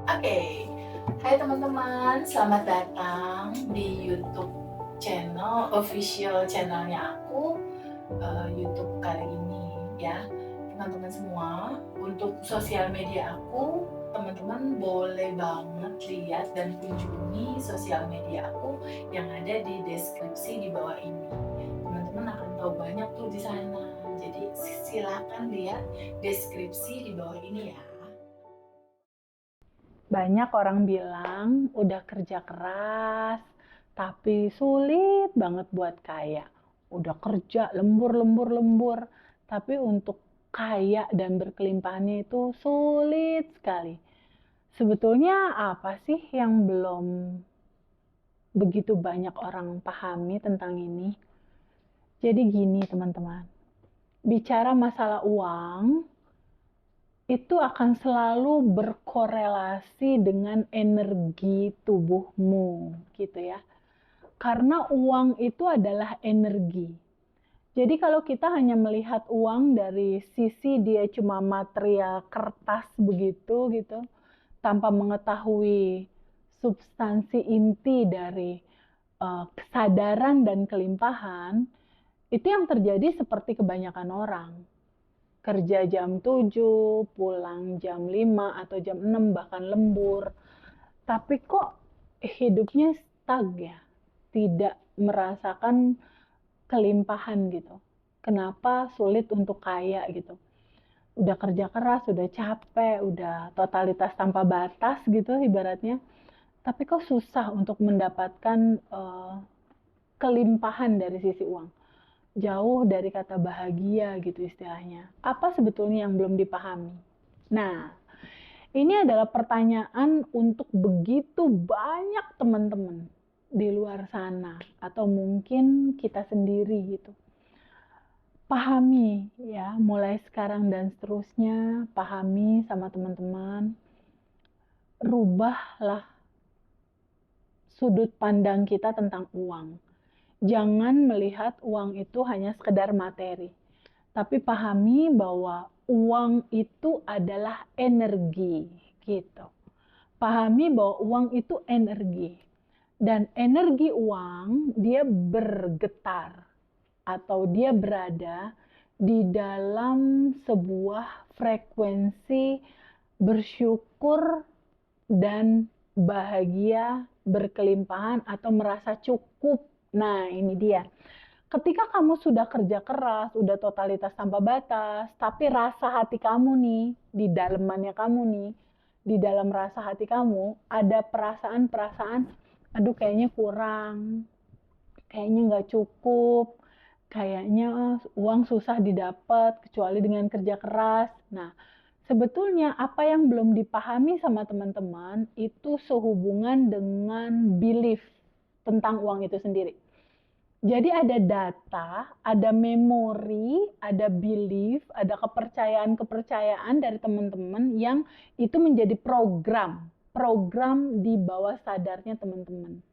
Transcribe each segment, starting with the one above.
Oke, hai teman-teman, selamat datang di YouTube channel, official channelnya aku, YouTube kali ini ya. Teman-teman semua, untuk sosial media aku, teman-teman boleh banget lihat dan kunjungi sosial media aku yang ada di deskripsi di bawah ini. Teman-teman akan tahu banyak tuh di sana. Jadi silakan lihat deskripsi di bawah ini ya. Banyak orang bilang udah kerja keras, tapi sulit banget buat kaya. Udah kerja lembur, tapi untuk kaya dan berkelimpahannya itu sulit sekali. Sebetulnya apa sih yang belum begitu banyak orang pahami tentang ini? Jadi gini teman-teman, bicara masalah uang, itu akan selalu berkorelasi dengan energi tubuhmu, gitu ya. Karena uang itu adalah energi. Jadi kalau kita hanya melihat uang dari sisi dia cuma material kertas begitu gitu, tanpa mengetahui substansi inti dari kesadaran dan kelimpahan, itu yang terjadi seperti kebanyakan orang kerja jam 7, pulang jam 5 atau jam 6 bahkan lembur. Tapi kok hidupnya stuck ya? Tidak merasakan kelimpahan gitu. Kenapa sulit untuk kaya gitu? Udah kerja keras, udah capek, udah totalitas tanpa batas gitu ibaratnya. Tapi kok susah untuk mendapatkan kelimpahan dari sisi uang. Jauh dari kata bahagia gitu istilahnya. Apa sebetulnya yang belum dipahami? Nah, ini adalah pertanyaan untuk begitu banyak teman-teman di luar sana atau mungkin kita sendiri gitu. Pahami ya, mulai sekarang dan seterusnya, pahami sama teman-teman, rubahlah sudut pandang kita tentang uang. Jangan melihat uang itu hanya sekedar materi, tapi pahami bahwa uang itu adalah energi, gitu. Pahami bahwa uang itu energi, dan energi uang dia bergetar atau dia berada di dalam sebuah frekuensi bersyukur dan bahagia, berkelimpahan atau merasa cukup. Nah, ini dia. Ketika kamu sudah kerja keras, udah totalitas tanpa batas, tapi rasa hati kamu nih, di dalamannya kamu nih, di dalam rasa hati kamu, ada perasaan-perasaan, aduh kayaknya kurang, kayaknya nggak cukup, kayaknya uang susah didapat, kecuali dengan kerja keras. Nah, sebetulnya apa yang belum dipahami sama teman-teman itu sehubungan dengan belief tentang uang itu sendiri. Jadi ada data, ada memori, ada belief, ada kepercayaan-kepercayaan dari teman-teman yang itu menjadi program di bawah sadarnya teman-teman.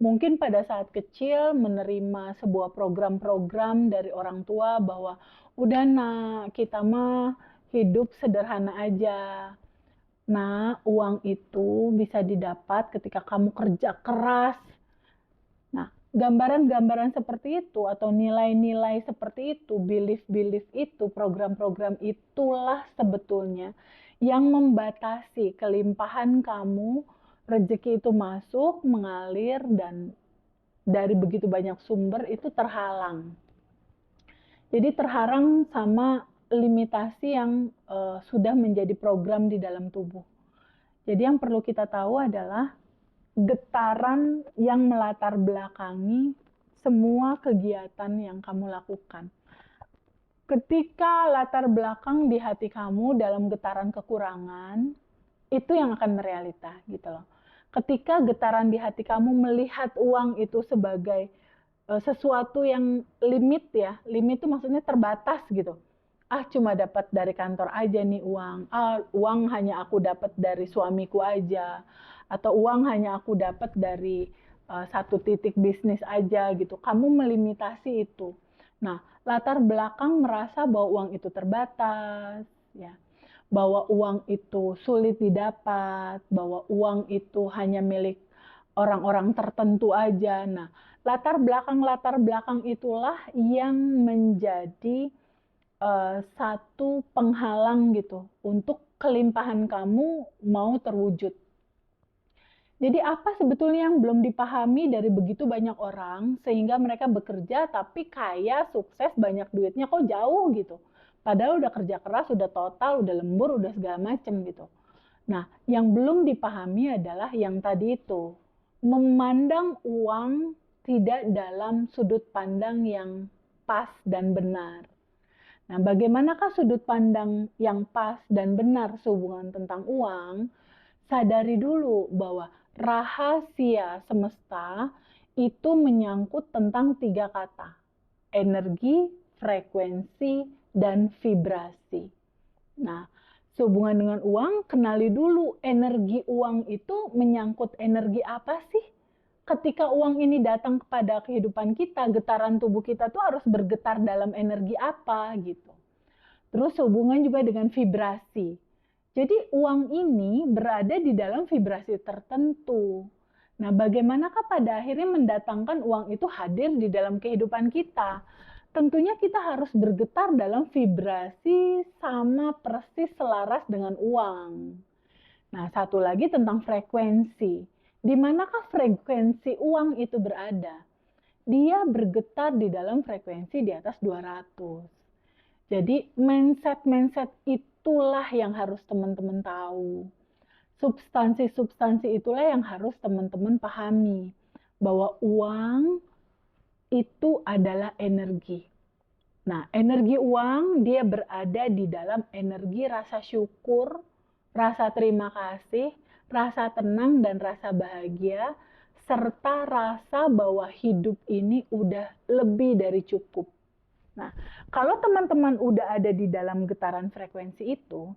Mungkin pada saat kecil menerima sebuah program-program dari orang tua bahwa udah nak, kita mah hidup sederhana aja. Nah, uang itu bisa didapat ketika kamu kerja keras. Nah, gambaran-gambaran seperti itu atau nilai-nilai seperti itu, belief-belief itu, program-program itulah sebetulnya yang membatasi kelimpahan kamu, rezeki itu masuk, mengalir, dan dari begitu banyak sumber itu terhalang. Jadi terhalang sama limitasi yang sudah menjadi program di dalam tubuh. Jadi yang perlu kita tahu adalah getaran yang melatar belakangi semua kegiatan yang kamu lakukan. Ketika latar belakang di hati kamu dalam getaran kekurangan, itu yang akan merealita gitu loh. Ketika getaran di hati kamu melihat uang itu sebagai sesuatu yang limit ya, limit itu maksudnya terbatas gitu. Ah cuma dapat dari kantor aja nih uang, ah uang hanya aku dapat dari suamiku aja, atau uang hanya aku dapat dari satu titik bisnis aja gitu. Kamu melimitasi itu. Nah, latar belakang merasa bahwa uang itu terbatas, ya. bahwa uang itu sulit didapat, bahwa uang itu hanya milik orang-orang tertentu aja. Nah, latar belakang itulah yang menjadi satu penghalang gitu untuk kelimpahan kamu mau terwujud. Jadi apa sebetulnya yang belum dipahami dari begitu banyak orang sehingga mereka bekerja tapi kaya, sukses, banyak duitnya kok jauh gitu. Padahal udah kerja keras, udah total, udah lembur, udah segala macem gitu. Nah, yang belum dipahami adalah yang tadi itu, memandang uang tidak dalam sudut pandang yang pas dan benar. Nah, bagaimanakah sudut pandang yang pas dan benar sehubungan tentang uang? Sadari dulu bahwa rahasia semesta itu menyangkut tentang 3 kata: energi, frekuensi, dan vibrasi. Nah, sehubungan dengan uang, kenali dulu energi uang itu menyangkut energi apa sih? Ketika uang ini datang kepada kehidupan kita, getaran tubuh kita tuh harus bergetar dalam energi apa gitu. Terus hubungan juga dengan vibrasi. Jadi uang ini berada di dalam vibrasi tertentu. Nah, bagaimanakah pada akhirnya mendatangkan uang itu hadir di dalam kehidupan kita? Tentunya kita harus bergetar dalam vibrasi sama persis selaras dengan uang. Nah, satu lagi tentang frekuensi. Di manakah frekuensi uang itu berada? Dia bergetar di dalam frekuensi di atas 200. Jadi mindset-mindset itulah yang harus teman-teman tahu. Substansi-substansi itulah yang harus teman-teman pahami. Bahwa uang itu adalah energi. Nah, energi uang dia berada di dalam energi rasa syukur, rasa terima kasih, rasa tenang dan rasa bahagia, serta rasa bahwa hidup ini udah lebih dari cukup. Nah, kalau teman-teman udah ada di dalam getaran frekuensi itu,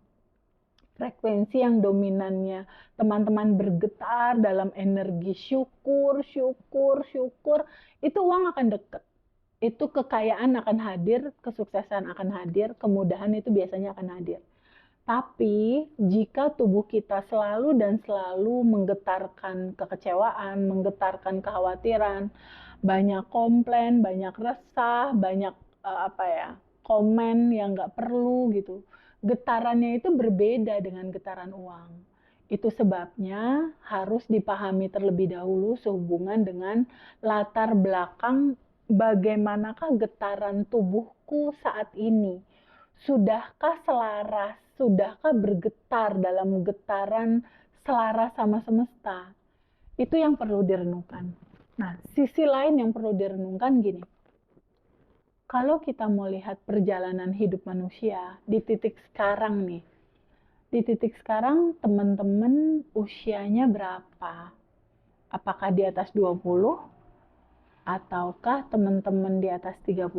frekuensi yang dominannya teman-teman bergetar dalam energi syukur, syukur, syukur, itu uang akan deket. Itu kekayaan akan hadir, kesuksesan akan hadir, kemudahan itu biasanya akan hadir. Tapi jika tubuh kita selalu dan selalu menggetarkan kekecewaan, menggetarkan kekhawatiran, banyak komplain, banyak resah, banyak komen yang nggak perlu gitu. Getarannya itu berbeda dengan getaran uang. Itu sebabnya harus dipahami terlebih dahulu sehubungan dengan latar belakang bagaimanakah getaran tubuhku saat ini. Sudahkah selaras, sudahkah bergetar dalam getaran selaras sama semesta? Itu yang perlu direnungkan. Nah, sisi lain yang perlu direnungkan gini. Kalau kita mau lihat perjalanan hidup manusia di titik sekarang nih, di titik sekarang teman-teman usianya berapa? Apakah di atas 20? Ataukah teman-teman di atas 30?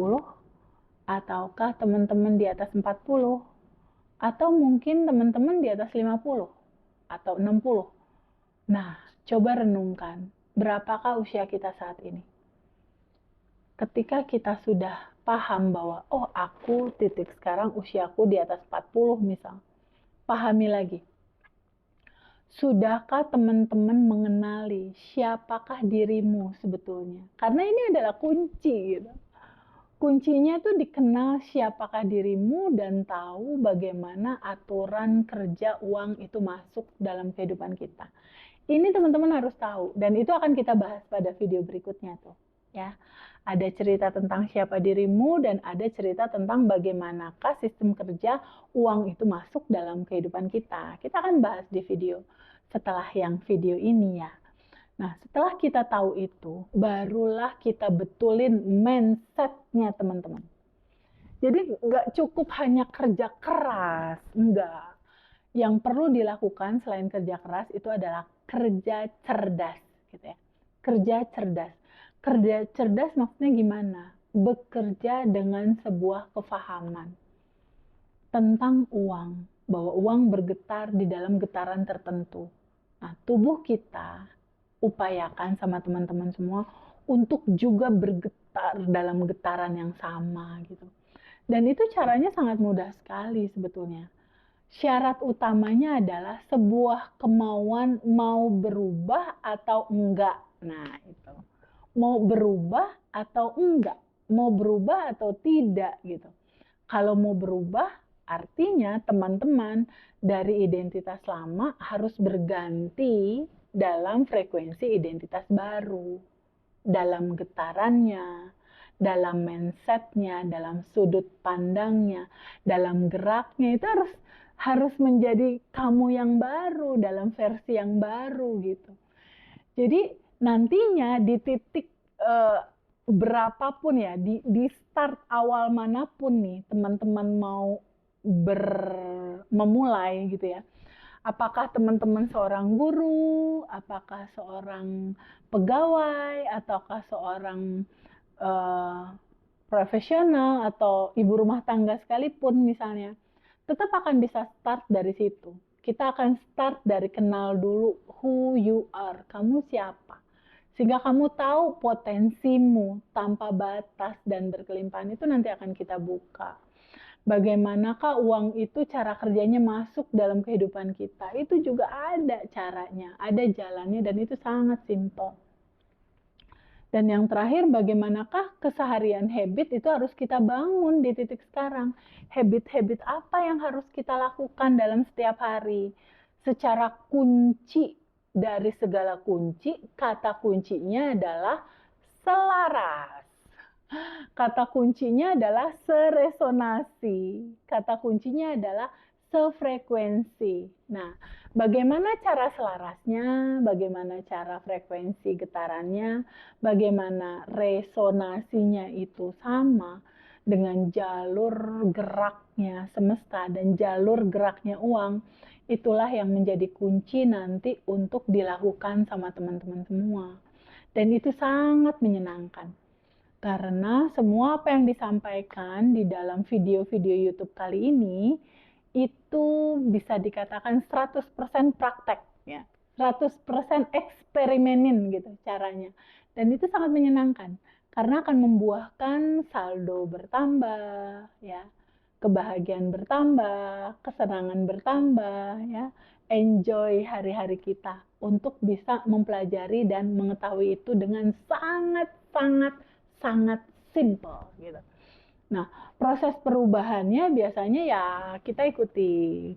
Ataukah teman-teman di atas 40? Atau mungkin teman-teman di atas 50? Atau 60? Nah, coba renungkan, berapakah usia kita saat ini? Ketika kita sudah paham bahwa, oh aku titik sekarang usiaku di atas 40 misal, pahami lagi. Sudahkah teman-teman mengenali siapakah dirimu sebetulnya? Karena ini adalah kunci gitu. Kuncinya tuh dikenal siapakah dirimu dan tahu bagaimana aturan kerja uang itu masuk dalam kehidupan kita. Ini teman-teman harus tahu dan itu akan kita bahas pada video berikutnya tuh, ya. Ada cerita tentang siapa dirimu dan ada cerita tentang bagaimanakah sistem kerja uang itu masuk dalam kehidupan kita. Kita akan bahas di video setelah yang video ini ya. Nah, setelah kita tahu itu, barulah kita betulin mindset-nya teman-teman. Jadi nggak cukup hanya kerja keras, enggak. Yang perlu dilakukan selain kerja keras itu adalah kerja cerdas, gitu ya. Kerja cerdas. Kerja cerdas maksudnya gimana? Bekerja dengan sebuah kefahaman tentang uang, bahwa uang bergetar di dalam getaran tertentu. Nah, tubuh kita upayakan sama teman-teman semua untuk juga bergetar dalam getaran yang sama gitu. Dan itu caranya sangat mudah sekali sebetulnya. Syarat utamanya adalah sebuah kemauan mau berubah atau enggak. Nah, itu. Mau berubah atau enggak, mau berubah atau tidak gitu. Kalau mau berubah, artinya teman-teman dari identitas lama harus berganti dalam frekuensi identitas baru, dalam getarannya, dalam mindsetnya, dalam sudut pandangnya, dalam geraknya itu harus harus menjadi kamu yang baru dalam versi yang baru gitu. Jadi nantinya di titik berapapun ya, di start awal manapun nih teman-teman mau memulai gitu ya. Apakah teman-teman seorang guru, apakah seorang pegawai, ataukah seorang eh, profesional atau ibu rumah tangga sekalipun misalnya, tetap akan bisa start dari situ. Kita akan start dari kenal dulu who you are, kamu siapa. Sehingga kamu tahu potensimu tanpa batas dan berkelimpahan itu nanti akan kita buka. Bagaimanakah uang itu cara kerjanya masuk dalam kehidupan kita? Itu juga ada caranya, ada jalannya dan itu sangat simpel. Dan yang terakhir, bagaimanakah keseharian habit itu harus kita bangun di titik sekarang. Habit-habit apa yang harus kita lakukan dalam setiap hari? Secara kunci dari segala kunci, kata kuncinya adalah selaras. Kata kuncinya adalah seresonasi. Kata kuncinya adalah sefrekuensi. Nah, bagaimana cara selarasnya, bagaimana cara frekuensi getarannya, bagaimana resonasinya itu sama dengan jalur geraknya semesta dan jalur geraknya uang. Itulah yang menjadi kunci nanti untuk dilakukan sama teman-teman semua. Dan itu sangat menyenangkan. Karena semua apa yang disampaikan di dalam video-video YouTube kali ini itu bisa dikatakan 100% praktek ya. 100% eksperimenin gitu caranya. Dan itu sangat menyenangkan karena akan membuahkan saldo bertambah ya, kebahagiaan bertambah, kesenangan bertambah ya. Enjoy hari-hari kita untuk bisa mempelajari dan mengetahui itu dengan sangat-sangat sangat simple gitu. Nah, proses perubahannya biasanya ya kita ikuti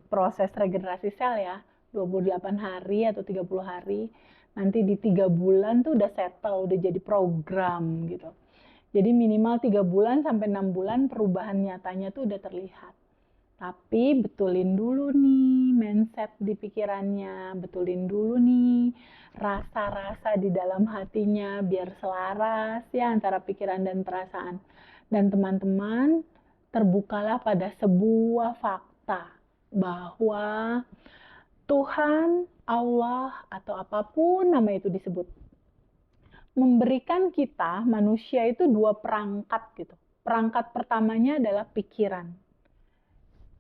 proses regenerasi sel ya, 28 hari atau 30 hari. Nanti di 3 bulan tuh udah settle, udah jadi program gitu. Jadi minimal 3 bulan sampai 6 bulan perubahan nyatanya tuh udah terlihat. Tapi betulin dulu nih mindset di pikirannya, betulin dulu nih rasa-rasa di dalam hatinya biar selaras ya antara pikiran dan perasaan. Dan teman-teman terbukalah pada sebuah fakta bahwa Tuhan, Allah, atau apapun nama itu disebut, memberikan kita manusia itu dua perangkat gitu. Perangkat pertamanya adalah pikiran.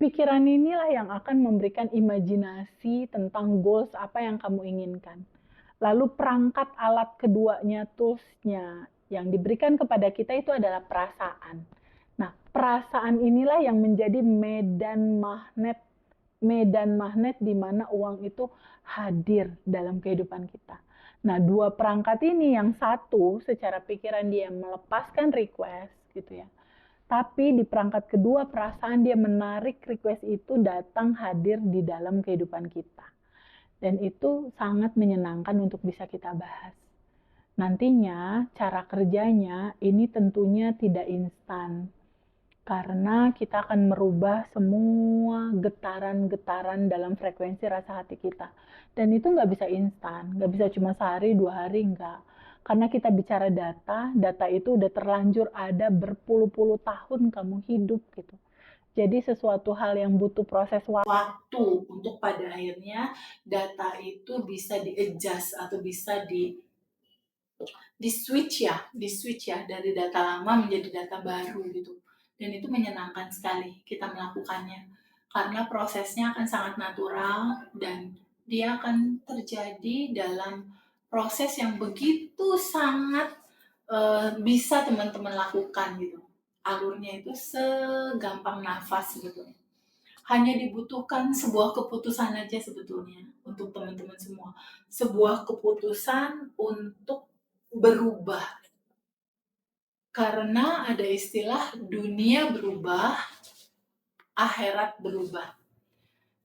Pikiran inilah yang akan memberikan imajinasi tentang goals apa yang kamu inginkan. Lalu perangkat alat keduanya, toolsnya yang diberikan kepada kita itu adalah perasaan. Nah, perasaan inilah yang menjadi medan magnet di mana uang itu hadir dalam kehidupan kita. Nah, dua perangkat ini yang satu secara pikiran dia melepaskan request gitu ya. Tapi di perangkat kedua perasaan dia menarik request itu datang hadir di dalam kehidupan kita. Dan itu sangat menyenangkan untuk bisa kita bahas. Nantinya cara kerjanya ini tentunya tidak instan. Karena kita akan merubah semua getaran-getaran dalam frekuensi rasa hati kita. Dan itu nggak bisa instan, nggak bisa cuma sehari, 2 hari, nggak. Karena kita bicara data, data itu udah terlanjur ada berpuluh-puluh tahun kamu hidup gitu. Jadi sesuatu hal yang butuh proses waktu untuk pada akhirnya data itu bisa di-adjust atau bisa di switch ya dari data lama menjadi data baru gitu. Dan itu menyenangkan sekali kita melakukannya karena prosesnya akan sangat natural dan dia akan terjadi dalam proses yang begitu sangat bisa teman-teman lakukan gitu. Alurnya itu segampang nafas gitu. Hanya dibutuhkan sebuah keputusan aja sebetulnya untuk teman-teman semua. Sebuah keputusan untuk berubah. Karena ada istilah dunia berubah, akhirat berubah.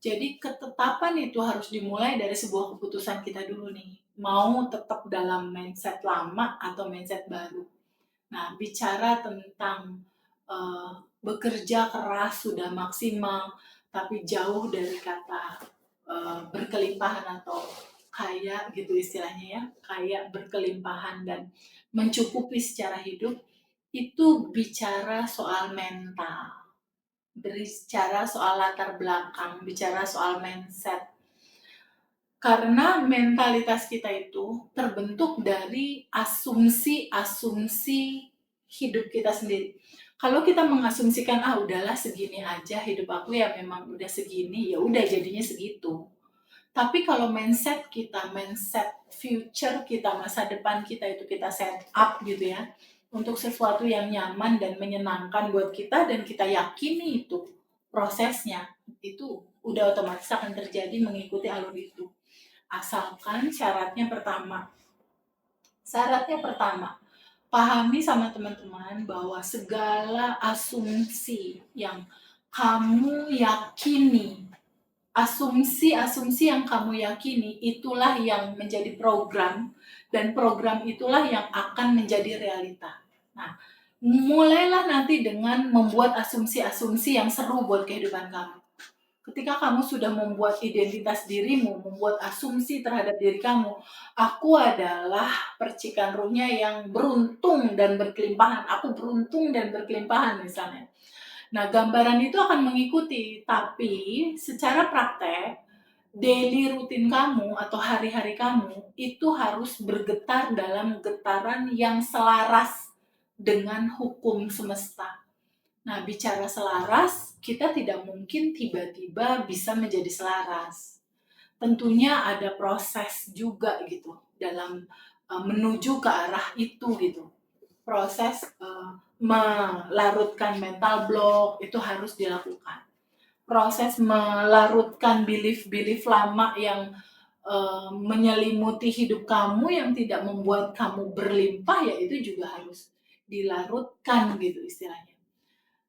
Jadi ketetapan itu harus dimulai dari sebuah keputusan kita dulu nih. Mau tetap dalam mindset lama atau mindset baru. Nah, bicara tentang bekerja keras sudah maksimal, tapi jauh dari kata berkelimpahan atau kaya gitu istilahnya ya, kaya berkelimpahan dan mencukupi secara hidup, itu bicara soal mental, bicara soal latar belakang, bicara soal mindset. Karena mentalitas kita itu terbentuk dari asumsi-asumsi hidup kita sendiri. Kalau kita mengasumsikan, ah udahlah segini aja hidup aku ya memang udah segini, ya udah jadinya segitu. Tapi kalau mindset kita, mindset future kita, masa depan kita itu kita set up gitu ya, untuk sesuatu yang nyaman dan menyenangkan buat kita dan kita yakini itu prosesnya, itu udah otomatis akan terjadi mengikuti alur itu. Asalkan syaratnya pertama, pahami sama teman-teman bahwa segala asumsi yang kamu yakini, asumsi-asumsi yang kamu yakini itulah yang menjadi program, dan program itulah yang akan menjadi realita. Nah, mulailah nanti dengan membuat asumsi-asumsi yang seru buat kehidupan kamu. Ketika kamu sudah membuat identitas dirimu, membuat asumsi terhadap diri kamu, aku adalah percikan ruhnya yang beruntung dan berkelimpahan. Aku beruntung dan berkelimpahan misalnya. Nah, gambaran itu akan mengikuti, tapi secara praktek, daily rutin kamu atau hari-hari kamu itu harus bergetar dalam getaran yang selaras dengan hukum semesta. Nah, bicara selaras, kita tidak mungkin tiba-tiba bisa menjadi selaras. Tentunya ada proses juga gitu dalam menuju ke arah itu gitu. Proses melarutkan mental block itu harus dilakukan. Proses melarutkan belief-belief lama yang menyelimuti hidup kamu yang tidak membuat kamu berlimpah, ya itu juga harus dilarutkan gitu istilahnya.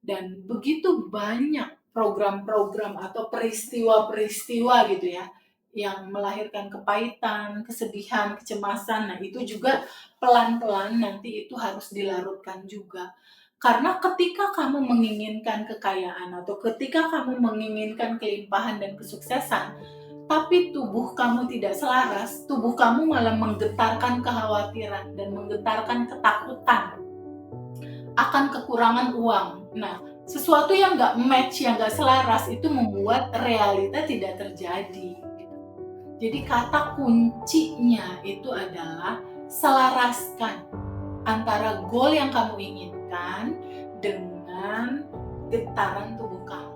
Dan begitu banyak program-program atau peristiwa-peristiwa gitu ya, yang melahirkan kepahitan, kesedihan, kecemasan. Nah, itu juga pelan-pelan nanti itu harus dilarutkan juga. Karena ketika kamu menginginkan kekayaan atau ketika kamu menginginkan kelimpahan dan kesuksesan, tapi tubuh kamu tidak selaras, tubuh kamu malah menggetarkan kekhawatiran dan menggetarkan ketakutan akan kekurangan uang. Nah, sesuatu yang nggak match, yang nggak selaras itu membuat realita tidak terjadi. Jadi kata kuncinya itu adalah selaraskan antara goal yang kamu inginkan dengan getaran tubuh kamu.